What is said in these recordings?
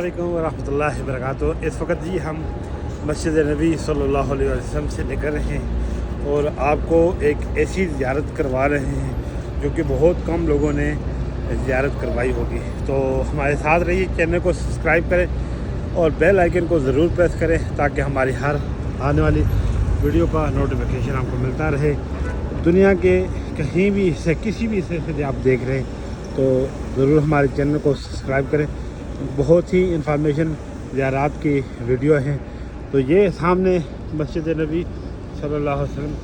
वालेकुम रहमतुल्लाहि वबरकातुहू। इस वक्त जी हम मस्जिद नबी सल्लल्लाहु अलैहि वसल्लम से निकल रहे हैं और आपको एक ऐसी ज़ियारत करवा रहे हैं जो कि बहुत कम लोगों ने ज़ियारत करवाई होगी। तो हमारे साथ रहिए, चैनल को सब्सक्राइब करें और बेल आइकन को ज़रूर प्रेस करें ताकि हमारी हर आने वाली वीडियो का नोटिफिकेशन आपको मिलता रहे। दुनिया के कहीं भी हिस्से, किसी भी हिस्से से आप देख रहे हैं तो ज़रूर हमारे चैनल को सब्सक्राइब करें। बहुत ही इंफॉर्मेशन ज़ियारत की वीडियो हैं। तो ये सामने मस्जिद नबी सल्लल्लाहु अलैहि वसल्लम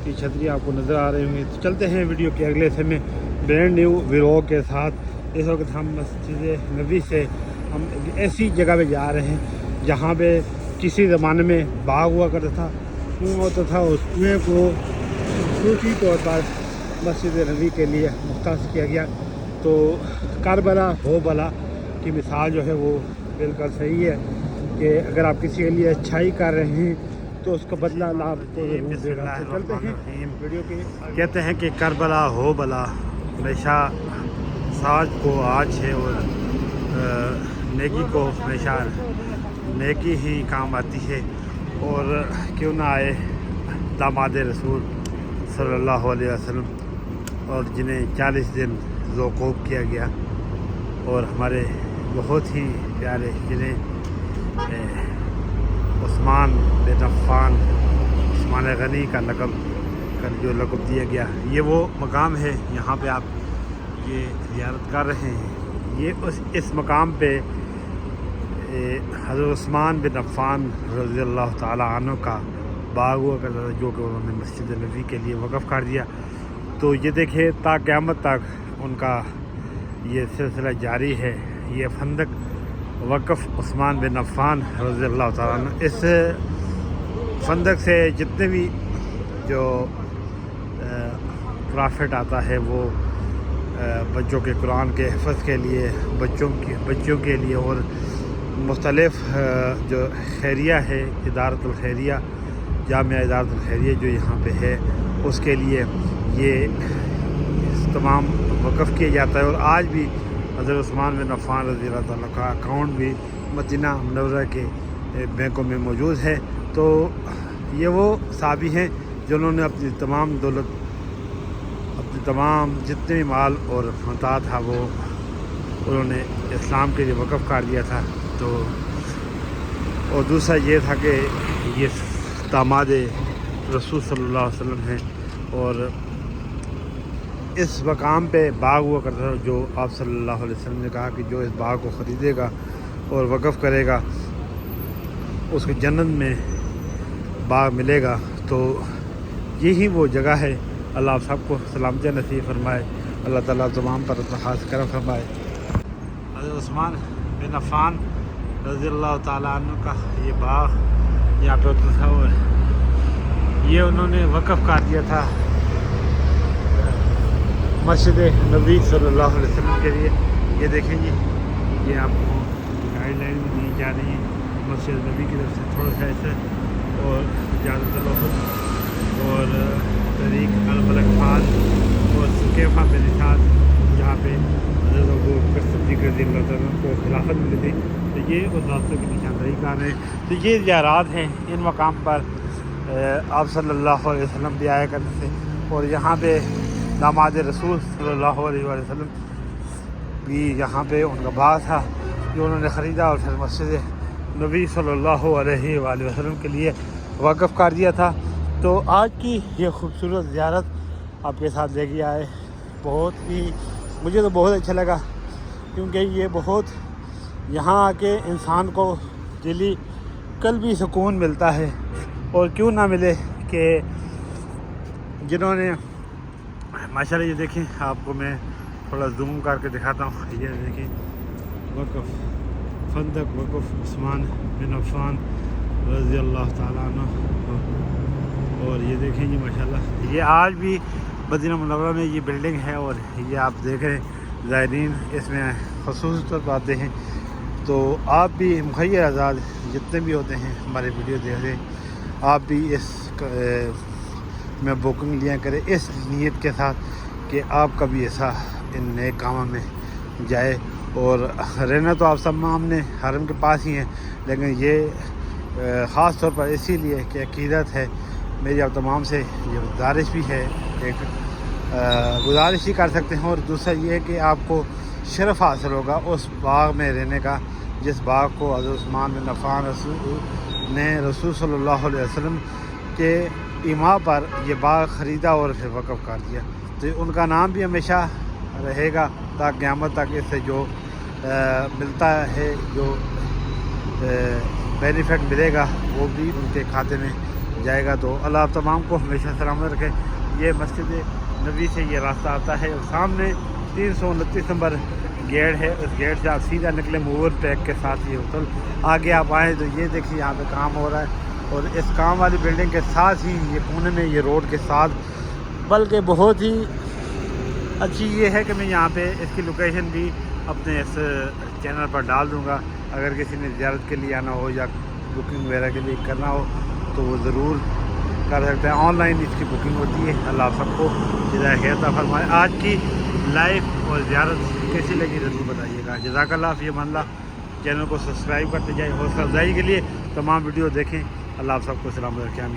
की छतरी आपको नज़र आ रही होंगी। तो चलते हैं वीडियो के अगले हिस्से में ब्रांड न्यू व्लॉग के साथ। इस वक्त हम मस्जिद नबी से हम ऐसी जगह पे जा रहे हैं जहाँ पे किसी ज़माने में बाग हुआ करता था, कुआं होता था। उस कुएँ को खसूसी तौर पर मस्जिद नबी के लिए मुख्तस किया गया। तो करबला हो भला की मिसाल जो है वो बिल्कुल सही है कि अगर आप किसी के लिए अच्छाई कर रहे हैं तो उसका बदला अल्लाह आपको ज़रूर देगा। तो चलते हैं वीडियो के। कहते हैं कि करबला हो भला हमेशा साज को आज है और नेकी को हमेशा नेकी ही काम आती है। और क्यों ना आए दामाद रसूल सल्लल्लाहु अलैहि वसल्लम और जिन्हें 40 दिन ज़ोक़ूब किया गया और हमारे बहुत ही प्यारे जिन्हें उस्मान बिन अफ़्फ़ान, उस्मान गनी का जो लक़ब दिया गया, ये वो मकाम है यहाँ पे आप ये ज़ियारत कर रहे हैं। ये इस मकाम पे हज़रत उस्मान बिन अफ़्फ़ान रज़ियल्लाहु ताला अन्हु का बाग हुआ करता था जो कि उन्होंने मस्जिद नबी के लिए वक़फ़ कर दिया। तो ये देखिए ता क़यामत तक उनका ये सिलसिला जारी है। ये फंदक वक़फ़ उस्मान बिन अफ़्फ़ान रज़ियल्लाहु ताला अन्हु। इस फंदक से जितने भी जो प्रॉफिट आता है वो बच्चों के कुरान के हिफ़्ज़ के लिए, बच्चों के लिए और मुख्तलिफ़ जो खैरिया है, इदारतुल खैरिया, जामिया इदारतुल खैरिया जो यहाँ पे है उसके लिए ये तमाम वक़फ़ किया जाता है। और आज भी हज़रत उस्मान बिन अफ़्फ़ान रज़ियल्लाहु ताला का अकाउंट भी मदीना मुनव्वरा के बैंकों में मौजूद है। तो ये वो सहाबी हैं जिन्होंने अपनी तमाम दौलत, अपनी तमाम जितने भी माल और मता था वो उन्होंने इस्लाम के लिए वक़फ़ कर दिया था। तो और दूसरा ये था कि ये दामाद रसूल सल्लल्लाहु अलैहि वसल्लम हैं और इस मकाम पे बाग हुआ करता था जो आप सल्लल्लाहु अलैहि वसल्लम ने कहा कि जो इस बाग को ख़रीदेगा और वक़फ़ करेगा उसके जन्नत में बाग मिलेगा। तो यही वो जगह है। अल्लाह आप सबको सलामती नसीब फरमाए, अल्लाह ताला तमाम पर अपना ख़ास करम फरमाए। हज़रत उस्मान बिन अफ़्फ़ान रज़ियल्लाहु ताला अन्हु का ये बाग यहाँ पे होता था और ये उन्होंने वक़फ़ कर दिया था मस्जिद नबी सल्लल्लाहु अलैहि वसल्लम के लिए। ये देखें जी, ये आपको गाइडलाइन भी दी जा रही है मस्जिद नबी की तरफ से थोड़ा सा ऐसे और ज़्यादातर और तरीक़ अल-मलक फ़ाद और सुकेफ़ा मेरे साथ जहाँ पे हज़रत सिद्दीक़ रज़ियल्लाहु अन्हु को खिलाफत मिली थी। तो ये उस रास्ते की निशानदही कर रहे हैं। तो ये ज़ियारत हैं, इन मकाम पर आप सल्लल्लाहु अलैहि वसल्लम भी आया करते थे और यहाँ पे दामाद रसूल सल्लल्लाहु अलैहि वसल्लम भी यहाँ पे उनका बाग था जो उन्होंने ख़रीदा और फिर मस्जिद नबी सल्लल्लाहु अलैहि वसल्लम के लिए वक़फ़ कर दिया था। तो आज की ये खूबसूरत ज़ियारत आपके साथ लेके आए। बहुत ही मुझे तो बहुत अच्छा लगा क्योंकि ये बहुत यहाँ आके इंसान को दिली क़ल्बी सुकून मिलता है। और क्यों ना मिले कि जिन्होंने माशाल्लाह, ये देखें आपको मैं थोड़ा जूम करके दिखाता हूँ। ये देखें वक़फ़ फंदक वक़फ़ उस्मान बिन अफ़्फ़ान रज़ियल्लाहु ताला अन्हु। और ये देखें जी माशाल्लाह, ये आज भी मदीना मुनव्वरा में ये बिल्डिंग है और ये आप देख रहे हैं ज़ायरीन इसमें ख़ुसूसी तौर पर आते हैं। तो आप भी मुखय्यर आज़ाद जितने भी होते हैं हमारे वीडियो देख रहे हैं, आप भी इस में बुकिंग लिया करें इस नीयत के साथ कि आपका भी ऐसा इन नए कामों में जाए اور رہنا تو آپ سامنے حرم کے پاس ہی ہیں، لیکن یہ خاص طور پر اسی لیے کہ عقیدت ہے میری آپ تمام سے یہ گزارش بھی ہے، ایک گزارش ہی کر سکتے ہیں، اور دوسرا یہ ہے کہ آپ کو شرف حاصل ہوگا اس باغ میں رہنے کا جس باغ کو حضرت عثمان بن عفان رسول صلی اللہ علیہ وسلم کے ایما پر یہ باغ خریدا اور پھر وقف کر دیا، تو ان کا نام بھی ہمیشہ رہے گا تا قیامت تک، اس سے جو ملتا ہے، جو بینیفٹ ملے گا وہ بھی ان کے کھاتے میں جائے گا۔ تو اللہ آپ تمام کو ہمیشہ سلامت رکھے۔ یہ مسجد نبی سے یہ راستہ آتا ہے، اور سامنے 329 نمبر گیٹ ہے، اس گیٹ سے آپ سیدھا نکلے موور پیک کے ساتھ یہ ہوٹل، آگے آپ آئیں تو یہ دیکھیے یہاں پہ کام ہو رہا ہے، اور اس کام والی بلڈنگ کے ساتھ ہی یہ کونے میں یہ روڈ کے ساتھ، بلکہ بہت ہی اچھی یہ ہے کہ میں یہاں پہ اس کی لوکیشن بھی اپنے اس چینل پر ڈال دوں گا، اگر کسی نے زیارت کے لیے آنا ہو یا بکنگ وغیرہ کے لیے کرنا ہو تو وہ ضرور کر سکتے ہیں، آن لائن اس کی بکنگ ہوتی ہے۔ اللہ آپ سب کو ہدایت عطا فرمائے۔ آج کی لائف اور زیارت کیسی لگی ضرور بتائیے گا۔ جزاک اللہ فی امان اللہ۔ چینل کو سبسکرائب کرتے جائیں، حوصلہ افزائی کے لیے تمام ویڈیو دیکھیں۔ اللہ آپ سب کو سلامت رکھے، آمین۔